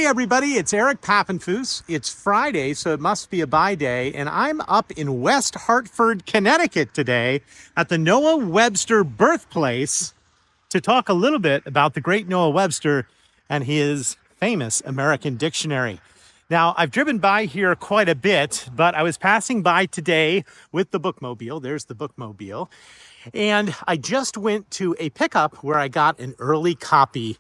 Hey everybody, it's Eric Pappenfuss. It's Friday, so it must be a buy day, and I'm up in West Hartford, Connecticut today at the Noah Webster birthplace to talk a little bit about the great Noah Webster and his famous American dictionary. Now, I've driven by here quite a bit, but I was passing by today with the bookmobile. There's the bookmobile. And I just went to a pickup where I got an early copy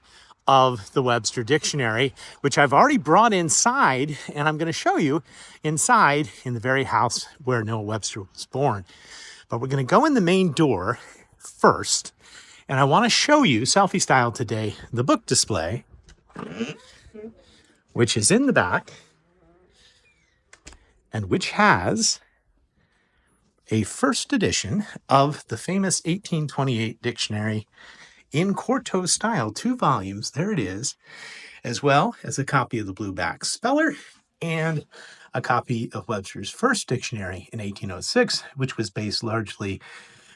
of the Webster Dictionary, which I've already brought inside, and I'm going to show you inside in the very house where Noah Webster was born. But we're going to go in the main door first, and I want to show you, selfie style today, the book display, which is in the back, and which has a first edition of the famous 1828 dictionary in quarto style, 2 volumes, there it is, as well as a copy of the Blueback Speller and a copy of Webster's first dictionary in 1806, which was based largely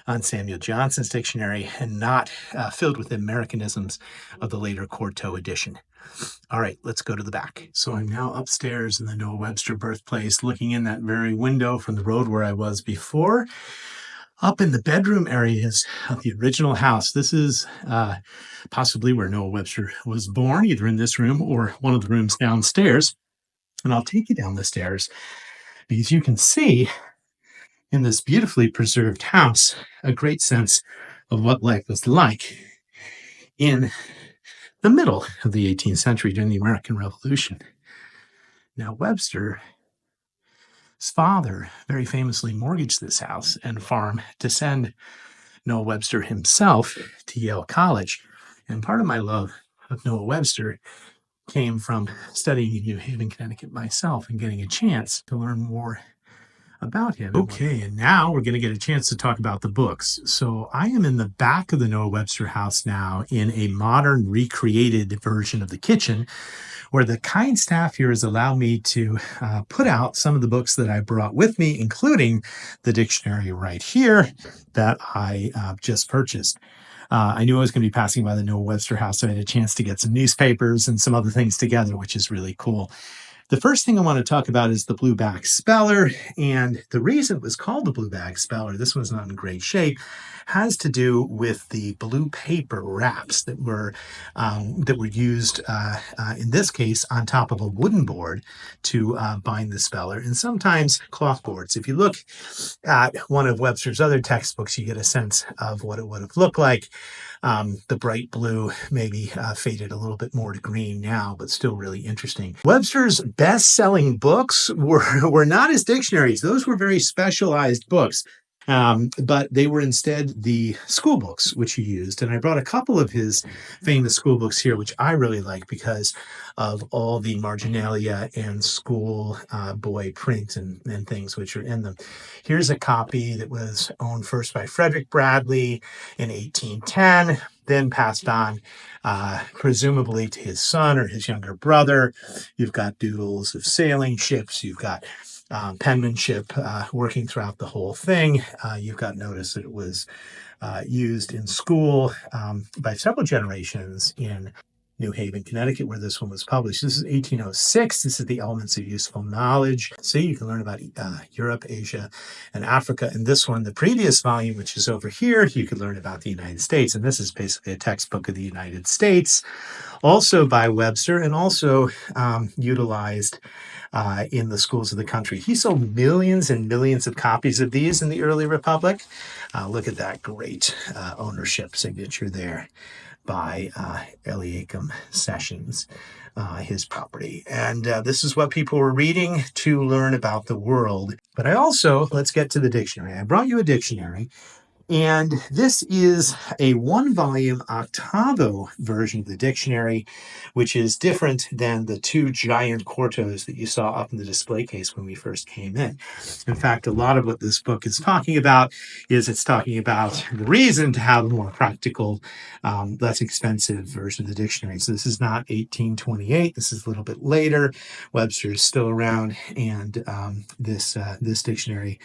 on Samuel Johnson's dictionary and not filled with Americanisms of the later quarto edition. All right, let's go to the back. So I'm now upstairs in the Noah Webster birthplace, looking in that very window from the road where I was before. Up in the bedroom areas of the original house, this is possibly where Noah Webster was born, either in this room or one of the rooms downstairs. And I'll take you down the stairs because you can see in this beautifully preserved house a great sense of what life was like in the middle of the 18th century during the American Revolution. Now, Webster's father very famously mortgaged this house and farm to send Noah Webster himself to Yale College. And part of my love of Noah Webster came from studying in New Haven, Connecticut myself and getting a chance to learn more about him. Okay, and now we're going to get a chance to talk about the books. So I am in the back of the Noah Webster house now in a modern recreated version of the kitchen, where the kind staff here has allowed me to put out some of the books that I brought with me, including the dictionary right here that I just purchased. I knew I was going to be passing by the Noah Webster house, so I had a chance to get some newspapers and some other things together, which is really cool. The first thing I want to talk about is the Blueback Speller, and the reason it was called the Blueback Speller, this one's not in great shape, has to do with the blue paper wraps that were used in this case on top of a wooden board to bind the speller, and sometimes cloth boards. If you look at one of Webster's other textbooks, you get a sense of what it would have looked like. The bright blue maybe faded a little bit more to green now, but still really interesting. Webster's best-selling books were not his dictionaries. Those were very specialized books. But they were instead the school books which he used. And I brought a couple of his famous school books here, which I really like because of all the marginalia and school boy print and things which are in them. Here's a copy that was owned first by Frederick Bradley in 1810, then passed on presumably to his son or his younger brother. You've got doodles of sailing ships. You've got penmanship working throughout the whole thing. You've got notice that it was used in school by several generations in New Haven, Connecticut, where this one was published. This is 1806. This is the Elements of Useful Knowledge. See, you can learn about Europe, Asia, and Africa. And this one, the previous volume, which is over here, you could learn about the United States. And this is basically a textbook of the United States, also by Webster, and also utilized in the schools of the country. He sold millions and millions of copies of these in the early Republic. Look at that great ownership signature there by Eliakim Sessions, his property. And this is what people were reading to learn about the world. But I also, let's get to the dictionary. I brought you a dictionary. And this is a 1-volume octavo version of the dictionary, which is different than the 2 giant quartos that you saw up in the display case when we first came in. In fact, a lot of what this book is talking about is it's talking about the reason to have a more practical, less expensive version of the dictionary. So this is not 1828. This is a little bit later. Webster is still around, and this dictionary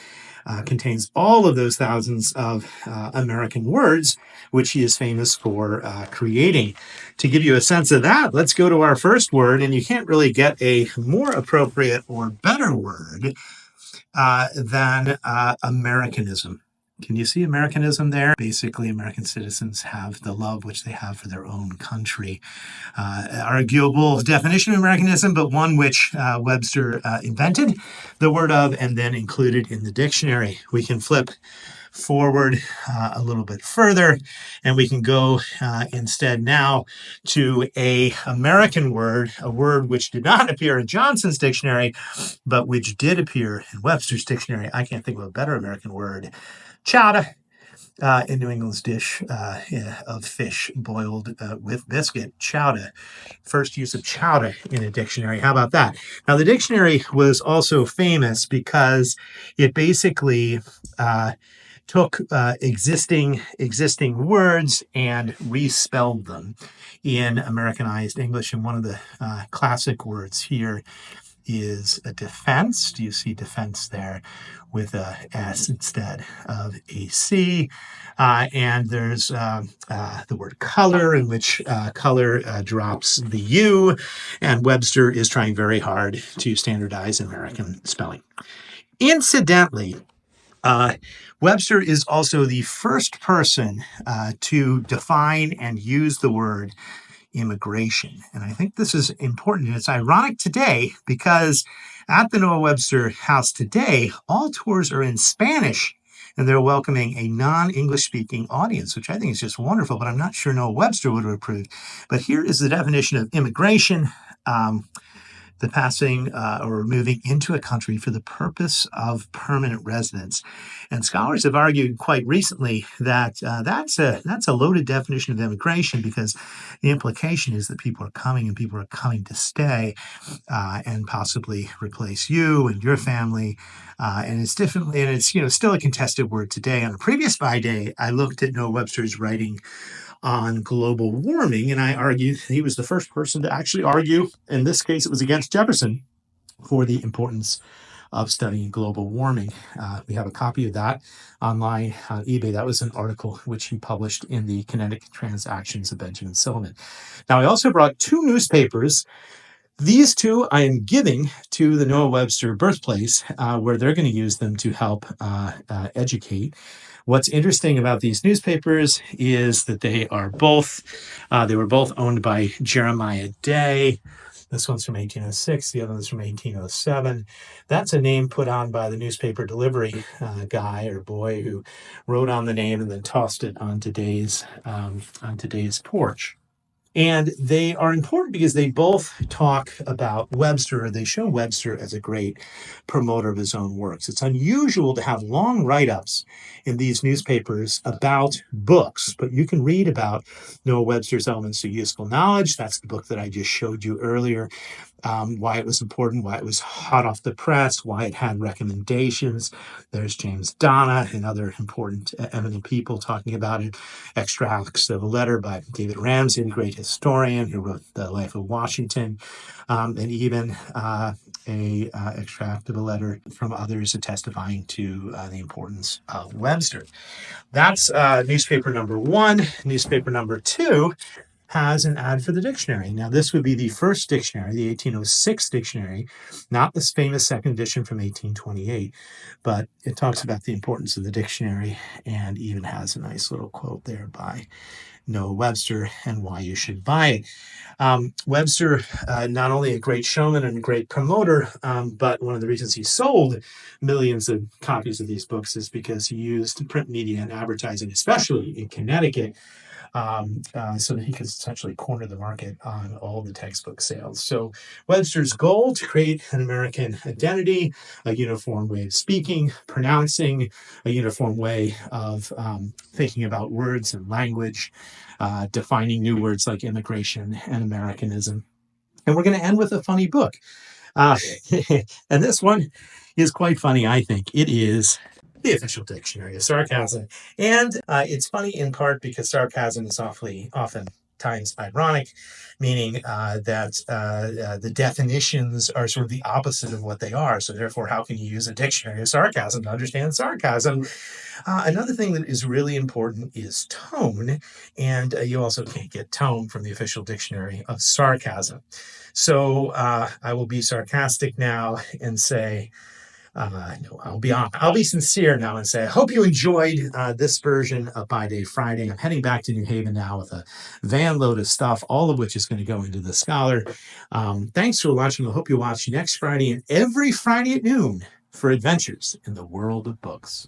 contains all of those thousands of American words, which he is famous for creating. To give you a sense of that, let's go to our first word, and you can't really get a more appropriate or better word than Americanism. Can you see Americanism there? Basically, American citizens have the love which they have for their own country. Arguable definition of Americanism, but one which Webster invented the word of and then included in the dictionary. We can flip forward a little bit further, and we can go instead now to a American word, a word which did not appear in Johnson's dictionary, but which did appear in Webster's dictionary. I can't think of a better American word. Chowder, in New England's dish of fish boiled with biscuit, chowder. First use of chowder in a dictionary. How about that? Now, the dictionary was also famous because it basically took existing words and respelled them in Americanized English. And one of the classic words here is a defense. Do you see defense there with a S instead of a C? And there's the word color, in which color drops the U, and Webster is trying very hard to standardize American spelling. Incidentally, Webster is also the first person to define and use the word immigration. And I think this is important. And it's ironic today because at the Noah Webster House today, all tours are in Spanish and they're welcoming a non-English speaking audience, which I think is just wonderful, but I'm not sure Noah Webster would have approved. But here is the definition of immigration. The passing or moving into a country for the purpose of permanent residence. And scholars have argued quite recently that that's a loaded definition of immigration, because the implication is that people are coming and people are coming to stay and possibly replace you and your family. And it's differently, and it's still a contested word today. On a previous By Day, I looked at Noah Webster's writing on global warming, and I argued he was the first person to actually argue, in this case it was against Jefferson, for the importance of studying global warming. We have a copy of that online on eBay. That was an article which he published in the Connecticut Transactions of Benjamin Silliman. Now, I also brought two newspapers. These two I am giving to the Noah Webster birthplace, where they're going to use them to help educate. What's interesting about these newspapers is that they were both owned by Jeremiah Day. This one's from 1806. The other one's from 1807. That's a name put on by the newspaper delivery guy or boy who wrote on the name and then tossed it on today's porch. And they are important because they both talk about Webster, or they show Webster as a great promoter of his own works. It's unusual to have long write-ups in these newspapers about books, but you can read about Noah Webster's Elements of Useful Knowledge. That's the book that I just showed you earlier. Why it was important, why it was hot off the press, why it had recommendations. There's James Donna and other important, eminent people talking about it. Extracts of a letter by David Ramsay, the great historian who wrote The Life of Washington, and even a extract of a letter from others testifying to the importance of Webster. That's newspaper number one. Newspaper number two has an ad for the dictionary. Now, this would be the first dictionary, the 1806 dictionary, not this famous second edition from 1828, but it talks about the importance of the dictionary and even has a nice little quote there by Noah Webster and why you should buy it. Webster, not only a great showman and a great promoter, but one of the reasons he sold millions of copies of these books is because he used print media and advertising, especially in Connecticut, so that he could essentially corner the market on all the textbook sales. So Webster's goal: to create an American identity, a uniform way of speaking, pronouncing, a uniform way of thinking about words and language, defining new words like immigration and Americanism. And we're going to end with a funny book. And this one is quite funny, I think. It is the official dictionary of sarcasm. And it's funny in part because sarcasm is often times ironic, meaning that the definitions are sort of the opposite of what they are. So therefore, how can you use a dictionary of sarcasm to understand sarcasm? Another thing that is really important is tone, and you also can't get tone from the official dictionary of sarcasm. So I will be sarcastic now and say, no, I'll be sincere now and say, I hope you enjoyed this version of By Day Friday. I'm heading back to New Haven now with a van load of stuff, all of which is going to go into the Scholar. Thanks for watching. I hope you watch next Friday and every Friday at noon for adventures in the world of books.